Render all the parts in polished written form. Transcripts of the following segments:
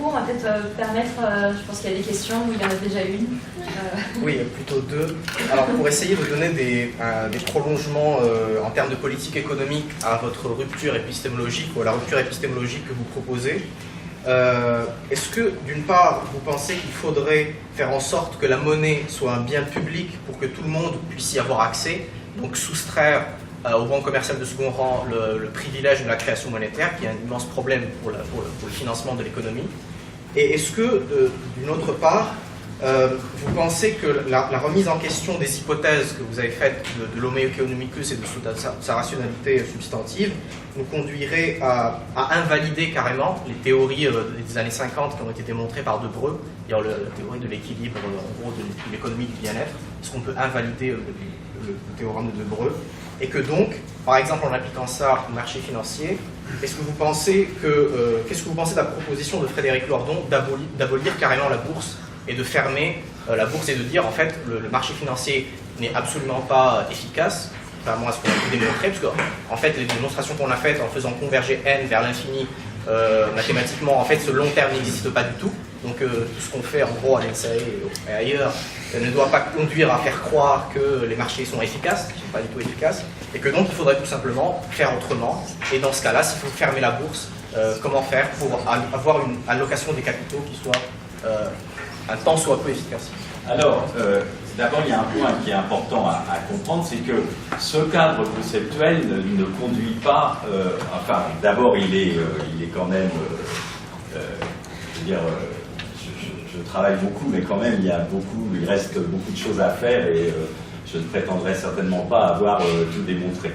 beaucoup. On va peut-être permettre, je pense qu'il y a des questions, ou il y en a déjà une. Oui, plutôt deux. Alors, pour essayer de donner des prolongements en termes de politique économique à votre rupture épistémologique, ou à la rupture épistémologique que vous proposez, est-ce que, d'une part, vous pensez qu'il faudrait faire en sorte que la monnaie soit un bien public pour que tout le monde puisse y avoir accès, donc soustraire aux banques commerciales de second rang le privilège de la création monétaire, qui est un immense problème pour le financement de l'économie. Et est-ce que, d'une autre part, vous pensez que la remise en question des hypothèses que vous avez faites de l'homo economicus et de sa rationalité substantive nous conduirait à invalider carrément les théories des années 50 qui ont été démontrées par Debreu, c'est-à-dire la théorie de l'équilibre, en gros, de l'économie du bien-être? Est-ce qu'on peut invalider le théorème de Debreu? Et que donc, par exemple, en appliquant ça au marché financier, qu'est-ce que vous pensez de la proposition de Frédéric Lordon d'abolir carrément la bourse et de fermer la bourse et de dire, en fait, le marché financier n'est absolument pas efficace, contrairement à ce qu'on a pu démontrer, parce que, en fait, les démonstrations qu'on a faites en faisant converger n vers l'infini, mathématiquement, en fait, ce long terme n'existe pas du tout. Donc, tout ce qu'on fait, en gros, à l'INSEE et ailleurs, ne doit pas conduire à faire croire que les marchés sont efficaces, ils ne sont pas du tout efficaces, et que donc, il faudrait tout simplement faire autrement. Et dans ce cas-là, s'il faut fermer la bourse, comment faire pour avoir une allocation des capitaux qui soit un tant soit peu efficace? Alors, d'abord, il y a un point qui est important à comprendre, c'est que ce cadre conceptuel ne conduit pas, enfin, d'abord, il est quand même, je veux dire, je travaille beaucoup, mais quand même, il reste beaucoup de choses à faire et je ne prétendrai certainement pas avoir tout démontré.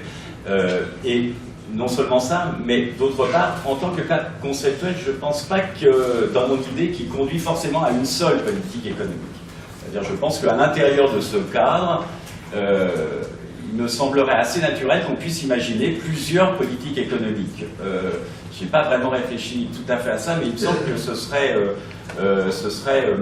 Et non seulement ça, mais d'autre part, en tant que cadre conceptuel, je ne pense pas que, dans mon idée, qu'il conduit forcément à une seule politique économique. C'est-à-dire, je pense qu'à l'intérieur de ce cadre, il me semblerait assez naturel qu'on puisse imaginer plusieurs politiques économiques. Je n'ai pas vraiment réfléchi tout à fait à ça, mais il me semble que ce serait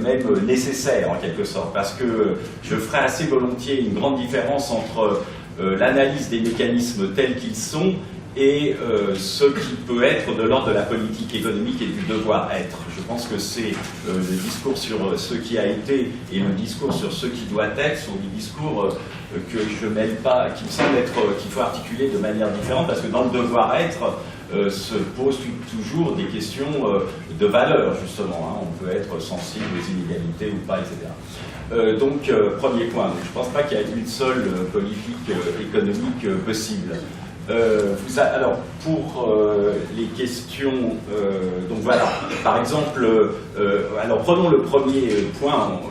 même nécessaire, en quelque sorte, parce que je ferais assez volontiers une grande différence entre l'analyse des mécanismes tels qu'ils sont et ce qui peut être de l'ordre de la politique économique et du devoir-être. Je pense que c'est le discours sur ce qui a été et le discours sur ce qui doit être sont des discours que je mêle pas, qui me semble être qu'il faut articuler de manière différente, parce que dans le devoir-être se posent toujours des questions de valeur, justement. Hein. On peut être sensible aux inégalités ou pas, etc. Donc, premier point. Donc, je ne pense pas qu'il y ait une seule politique économique possible. Alors, pour les questions, donc voilà, par exemple, alors prenons le premier point,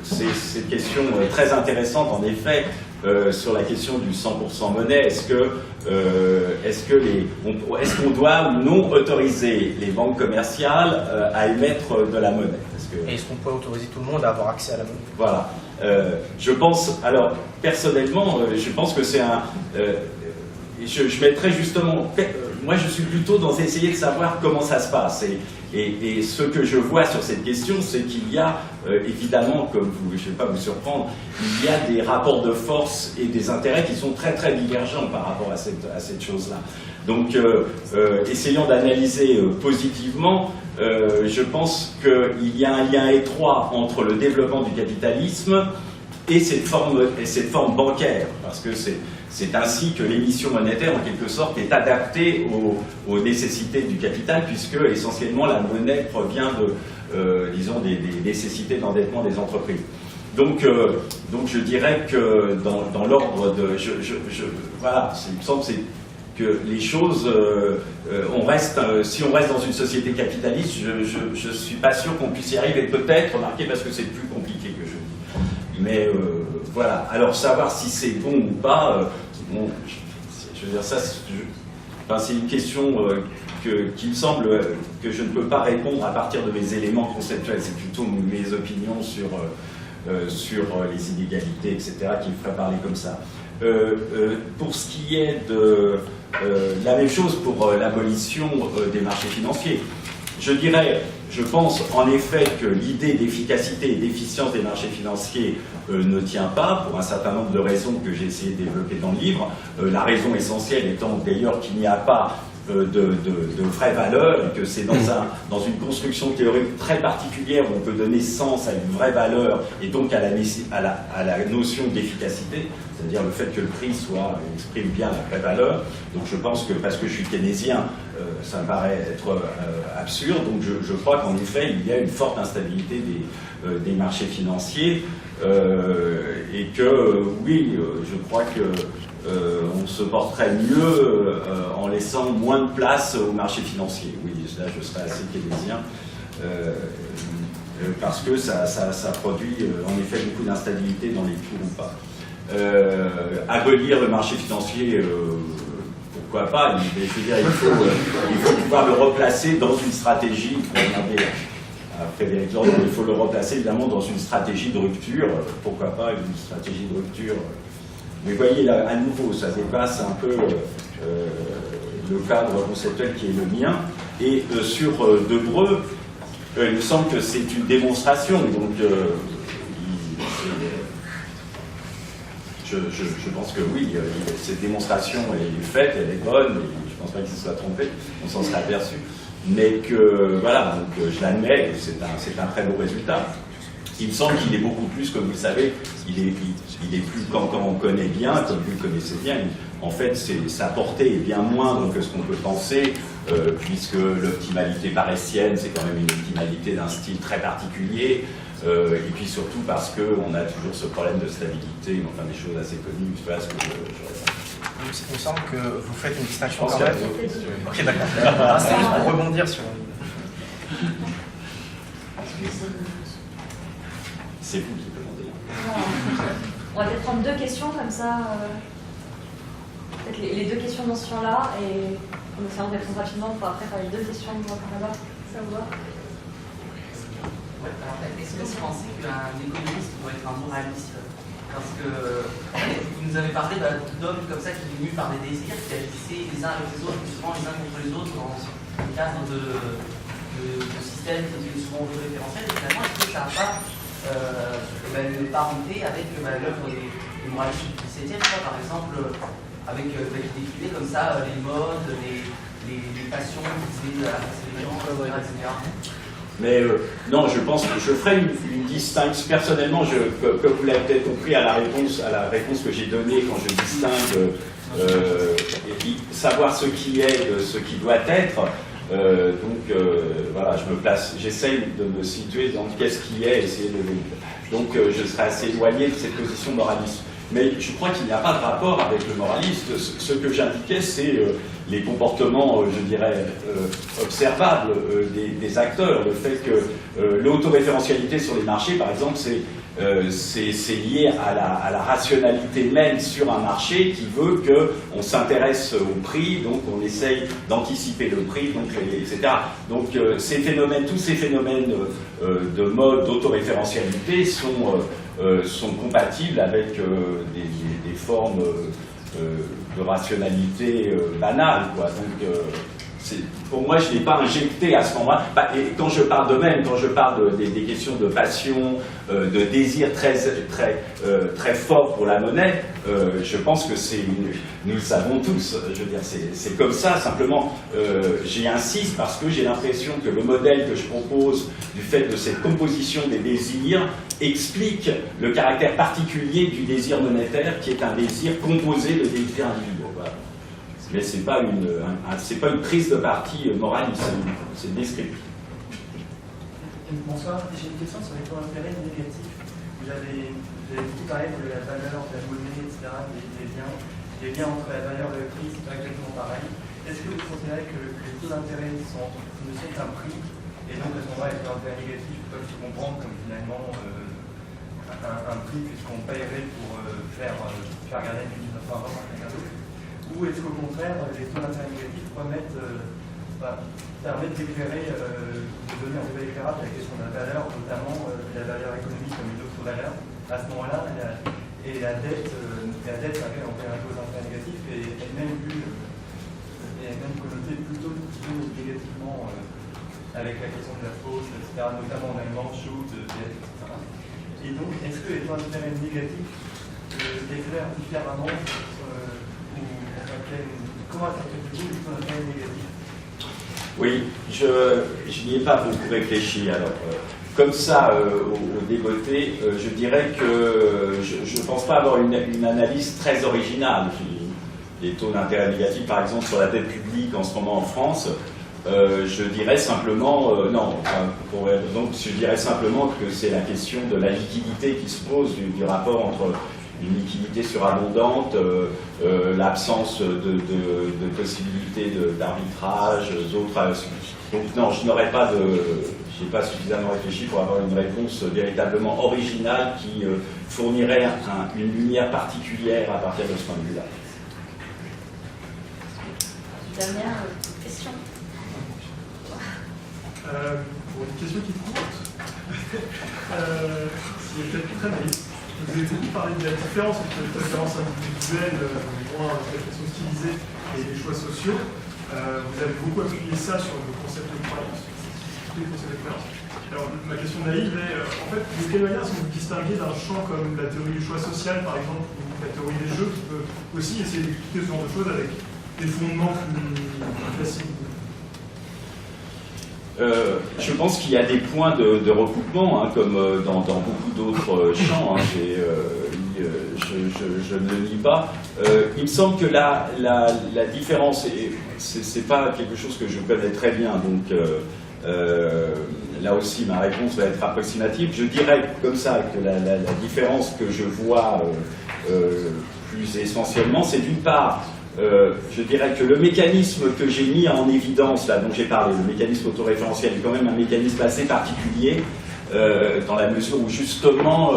c'est cette question très intéressante en effet, sur la question du 100% monnaie. Est-ce qu'on doit ou non autoriser les banques commerciales à émettre de la monnaie? Et est-ce qu'on peut autoriser tout le monde à avoir accès à la monnaie? Voilà. Je pense, alors personnellement, je pense que c'est un... Je mettrais justement, moi je suis plutôt dans essayer de savoir comment ça se passe et ce que je vois sur cette question, c'est qu'il y a évidemment, comme vous, je ne vais pas vous surprendre, il y a des rapports de force et des intérêts qui sont très très divergents par rapport à cette chose-là. Donc essayons d'analyser positivement. Je pense qu'il y a un lien étroit entre le développement du capitalisme et cette forme bancaire, parce que c'est ainsi que l'émission monétaire, en quelque sorte, est adaptée aux nécessités du capital, puisque essentiellement la monnaie provient disons, des nécessités d'endettement des entreprises. Donc je dirais que dans l'ordre de... voilà, il me semble que les choses... si on reste dans une société capitaliste, je ne suis pas sûr qu'on puisse y arriver. Peut-être, remarquez, parce que c'est plus compliqué que je dis. Mais voilà. Alors, savoir si c'est bon ou pas... bon, je veux dire, ça, c'est une question qui me semble que je ne peux pas répondre à partir de mes éléments conceptuels. C'est plutôt mes opinions sur les inégalités, etc., qui me feraient parler comme ça. Pour ce qui est de la même chose pour l'abolition des marchés financiers, je pense en effet que l'idée d'efficacité et d'efficience des marchés financiers ne tient pas, pour un certain nombre de raisons que j'ai essayé de développer dans le livre. La raison essentielle étant d'ailleurs qu'il n'y a pas de vraies valeurs, et que c'est dans une construction théorique très particulière où on peut donner sens à une vraie valeur et donc à la notion d'efficacité, c'est-à-dire le fait que le prix exprime bien la vraie valeur. Donc je pense que, parce que je suis keynésien, ça me paraît être absurde, donc je crois qu'en effet il y a une forte instabilité des marchés financiers, et que oui, je crois que on se porterait mieux en laissant moins de place au marché financier. Oui, là je serais assez keynésien, parce que ça produit en effet beaucoup d'instabilité dans les cours ou pas. Abolir le marché financier, pourquoi pas, mais je veux dire, il faut pouvoir le replacer dans une stratégie, il faut le replacer évidemment dans une stratégie de rupture, pourquoi pas une stratégie de rupture. Mais voyez là, à nouveau, ça dépasse un peu le cadre conceptuel qui est le mien. Et sur Debreu, il me semble que c'est une démonstration. Donc, je pense que oui, cette démonstration est faite, elle est bonne, et je ne pense pas qu'il se soit trompé, on s'en serait aperçu. Mais que, voilà, donc, je l'admets, c'est un très beau résultat. Il me semble qu'il est beaucoup plus, comme vous le savez, il est plus, quand on connaît bien, comme vous le connaissez bien, en fait, sa portée est bien moindre que ce qu'on peut penser, puisque l'optimalité paressienne, c'est quand même une optimalité d'un style très particulier, et puis surtout parce qu'on a toujours ce problème de stabilité, enfin des choses assez connues, tu vois ce que Il me semble que vous faites une distinction quand même. Ok, d'accord. C'est juste pour rebondir sur... C'est vous qui demandez. On va peut-être prendre deux questions comme ça. Peut-être les deux questions dans ce champ-là, et en essayant de répondre rapidement pour après faire les deux questions par là-bas. Ça vous va? Ouais, alors est-ce que vous pensez qu'un économiste pourrait être un moraliste? Parce que vous nous avez parlé d'hommes comme ça qui sont venus par des désirs, qui agissaient les uns avec les autres, souvent les uns contre les autres, dans le cadre de systèmes qui étaient souvent autoréférentiels. Et finalement, est-ce que ça n'a pas une parenté avec l'œuvre des moralistes du XVIIe, par exemple, avec qui décrivait comme ça les modes, les passions qui disaient à passer les gens, etc. Mais non, je pense que je ferai une distinction. Personnellement, comme vous l'avez peut-être compris à la réponse que j'ai donnée quand je distingue savoir ce qui est de ce qui doit être. Voilà, je me place, j'essaye de me situer dans qu'est-ce qui est, essayer de. Donc je serai assez éloigné de cette position moraliste. Mais je crois qu'il n'y a pas de rapport avec le moraliste. Ce que j'indiquais, c'est les comportements, je dirais, observables des acteurs. Le fait que l'autoréférentialité sur les marchés, par exemple, c'est lié à la rationalité même sur un marché qui veut qu'on s'intéresse au prix, donc on essaye d'anticiper le prix, donc, etc. Donc tous ces phénomènes de mode d'autoréférentialité sont compatibles avec des formes de rationalité banale, quoi. Donc, pour moi, je ne l'ai pas injecté à ce moment-là. Et quand je parle d'eux-mêmes, quand je parle des questions de passion, de désir très fort pour la monnaie, je pense que nous le savons tous. Je veux dire, c'est comme ça. Simplement, j'y insiste parce que j'ai l'impression que le modèle que je propose du fait de cette composition des désirs explique le caractère particulier du désir monétaire, qui est un désir composé de désirs individuels. Voilà. Mais ce n'est pas une prise de parti moraliste, c'est descriptif. Bonsoir, j'ai une question sur les taux d'intérêt négatifs. Vous avez beaucoup parlé de la valeur de la monnaie, etc., des biens. Les liens entre la valeur et le prix, c'est pas exactement pareil. Est-ce que vous considérez que les taux d'intérêt ne sont un prix, et donc à ce moment-là, les taux d'intérêt négatifs peuvent se comprendre comme finalement un prix puisqu'on paierait pour faire garder une mise en avant à quelqu'un d'autre? Ou est-ce qu'au contraire, les taux d'intérêt négatifs permettent d'éclairer, de donner un débat éclairable à la question de la valeur, notamment la valeur économique comme une autre valeur, à ce moment-là, et la dette à laquelle on paie un taux d'intérêt négatif est elle-même connotée plutôt négativement avec la question de la fausse, etc., notamment en allemand, Schultz, etc. Et donc, est-ce que les taux d'intérêt négatifs éclairent différemment comment interprétez-vous les points d'intérêt négatifs? Oui, je n'y ai pas beaucoup réfléchi. Alors, comme ça, au dégoté, je dirais que je ne pense pas avoir une analyse très originale. Les taux d'intérêt négatifs, par exemple, sur la dette publique en ce moment en France, je dirais simplement, donc je dirais simplement que c'est la question de la liquidité qui se pose, du rapport entre une liquidité surabondante, l'absence de possibilités d'arbitrage, d'autres. Donc non, je n'aurais pas j'ai pas suffisamment réfléchi pour avoir une réponse véritablement originale qui fournirait une lumière particulière à partir de ce point de vue-là. Dernière question. Pour une question qui courte, c'est peut-être très naïf. Vous avez beaucoup parlé de la différence entre les préférences individuelles, moins réflexion stylisée, et les choix sociaux. Vous avez beaucoup appuyé ça sur le concept de croyance, tous les concepts de croyance. Alors, ma question naïve est, en fait, de quelle manière est-ce que vous distinguez d'un champ comme la théorie du choix social, par exemple, ou la théorie des jeux, qui peut aussi essayer d'expliquer ce genre de choses avec des fondements plus faciles? Je pense qu'il y a des points de recoupement, hein, comme dans beaucoup d'autres champs. Hein, je ne le nie pas. Il me semble que la différence, et c'est pas quelque chose que je connais très bien, donc là aussi ma réponse va être approximative. Je dirais comme ça que la différence que je vois plus essentiellement, c'est d'une part, je dirais que le mécanisme que j'ai mis en évidence, là dont j'ai parlé, le mécanisme autoréférentiel, est quand même un mécanisme assez particulier, dans la mesure où justement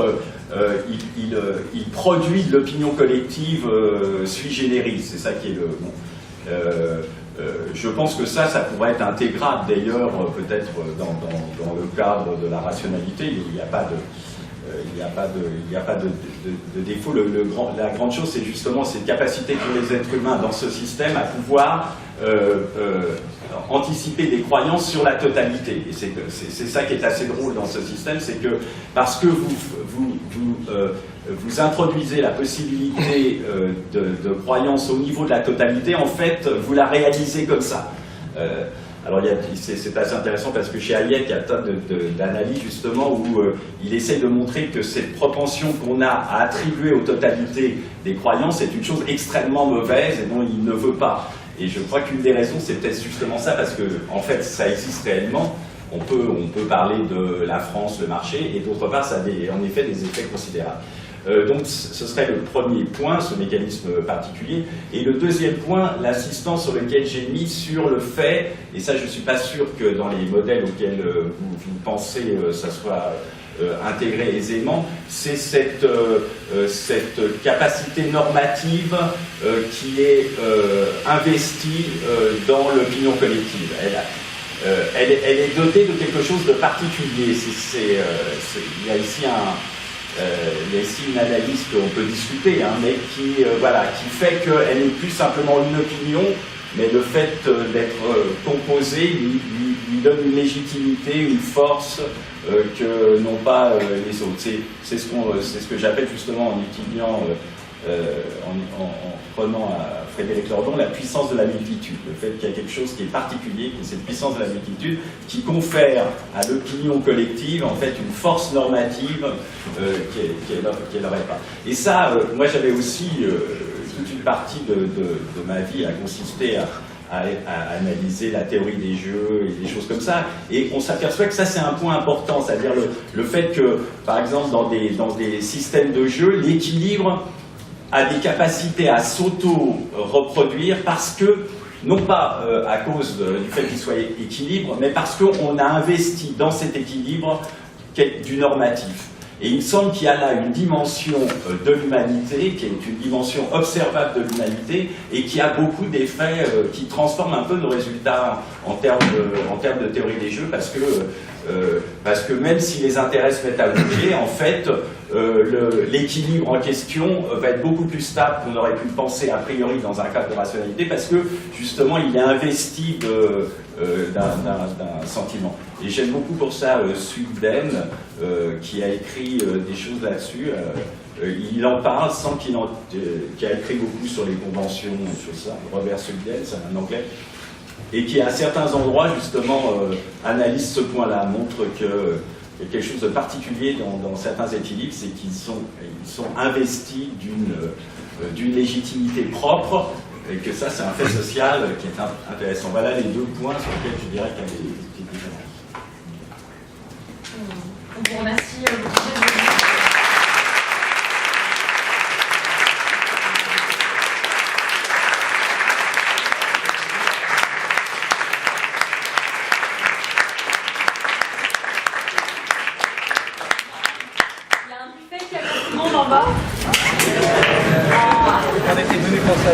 il produit de l'opinion collective sui generis. C'est ça qui est le bon. Je pense que ça pourrait être intégrable d'ailleurs, peut-être dans le cadre de la rationalité. Il n'y a pas de défaut. La grande chose, c'est justement cette capacité pour les êtres humains dans ce système à pouvoir anticiper des croyances sur la totalité. Et c'est ça qui est assez drôle dans ce système, c'est que parce que vous introduisez la possibilité de croyance au niveau de la totalité, en fait, vous la réalisez comme ça. Alors c'est assez intéressant parce que chez Hayek, il y a un tas d'analyses justement où il essaie de montrer que cette propension qu'on a à attribuer aux totalités des croyances est une chose extrêmement mauvaise et dont il ne veut pas. Et je crois qu'une des raisons, c'est peut-être justement ça, parce que en fait, ça existe réellement. On peut parler de la France, le marché, et d'autre part, ça a en effet des effets considérables. Donc ce serait le premier point, ce mécanisme particulier. Et le deuxième point, l'insistance sur lequel j'ai mis sur le fait, et ça je ne suis pas sûr que dans les modèles auxquels vous pensez ça soit intégré aisément, c'est cette capacité normative qui est investie dans l'opinion collective. Elle est dotée de quelque chose de particulier. Il y a ici une analyse qu'on peut discuter, hein, mais qui fait qu'elle n'est plus simplement une opinion, mais le fait d'être composée lui donne une légitimité, une force que n'ont pas les autres. C'est ce que j'appelle justement en étudiant, en prenant à Frédéric Lordon, la puissance de la multitude. Le fait qu'il y a quelque chose qui est particulier, qui est cette puissance de la multitude, qui confère à l'opinion collective en fait une force normative qu'elle n'aurait pas. Et ça, moi j'avais aussi toute une partie de ma vie à consister à analyser la théorie des jeux et des choses comme ça, et on s'aperçoit que ça c'est un point important, c'est-à-dire le fait que, par exemple, dans des systèmes de jeux, l'équilibre a des capacités à s'auto-reproduire parce que, non pas à cause du fait qu'il soit équilibre, mais parce qu'on a investi dans cet équilibre du normatif. Et il me semble qu'il y a là une dimension de l'humanité, qui est une dimension observable de l'humanité, et qui a beaucoup d'effets qui transforment un peu nos résultats en termes de théorie des jeux, parce que même si les intérêts se mettent à bouger, en fait, l'équilibre en question va être beaucoup plus stable qu'on aurait pu le penser a priori dans un cadre de rationalité, parce que justement il est investi d'un sentiment. Et j'aime beaucoup pour ça Sugden, qui a écrit des choses là-dessus. Il en parle sans qui a écrit beaucoup sur les conventions, sur ça. Robert Sugden, c'est un anglais, et qui à certains endroits justement analyse ce point-là, montre que il y a quelque chose de particulier dans certains éthyliques, c'est qu'ils sont investis d'une légitimité propre, et que ça c'est un fait social qui est intéressant. Voilà les deux points sur lesquels je dirais qu'il y a des petites différences. On vous remercie. Il y a un buffet qui attend tout le monde en bas. On était venu pour ça.